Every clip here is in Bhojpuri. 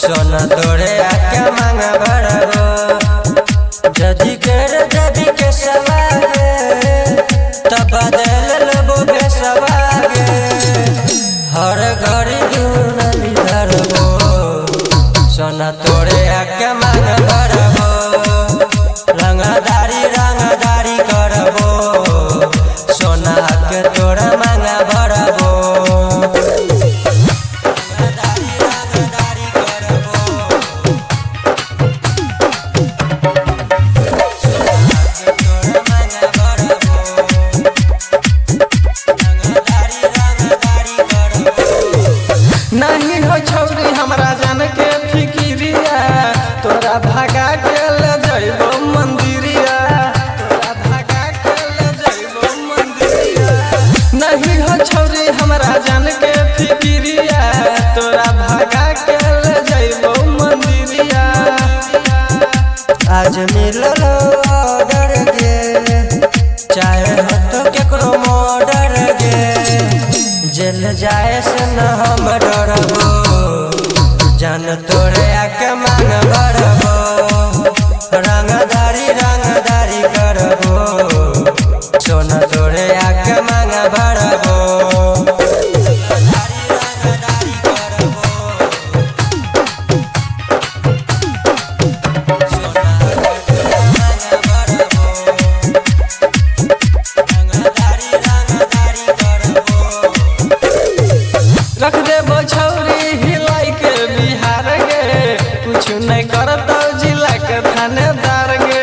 सोना तोरे आके मांग भरबो जदी के सवागे तब बदल लेबो बेसवागे हर घड़ी दूनली धरबो सोना तोरे आके मांग भरबो रंगदारी करबो सोना आके तोरा मांग भरबो नहीं हो छौरी हमरा जान के फिकिरिया तोरा भागा के ले जइबो मंदिरिया तोरा भागा के ले जइबो मंदिरिया नहीं हो छौरी हमरा जान के फिकिरिया तोरा भागा के ले जइबो मंदिरिया आज मिललो ऑर्डर गे चाहे हो तो केकरो मर्डर गे जेल जाए से न हम डरबो जान तोरे आके मांग भरबो रंगदारी करबो सोना तोरे आके मांग भरबो रख देबो छौरी हिलाई के बिहार गे कुछ नहीं करतो जिला के थानेदार गे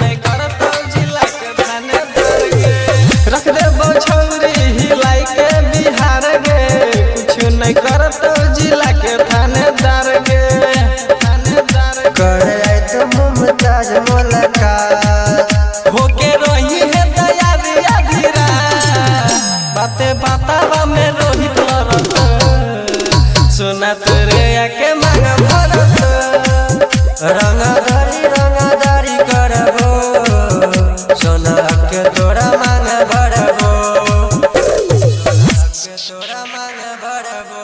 नहीं करतो जिला के थानेदार गे रख देबो छौरी हिलाई के बिहार गे कुछ नहीं करतो जिला के थानेदार गे थानेदार करे तो मुमताज मुलाकात होके रही है दया धीरा बाते बातावा में रोहित लड़त सोना तोरे आके मांग भरत रंगदारी करबो सोना के तोरा मांग भरबो सोना के तोरा मांग भरबो।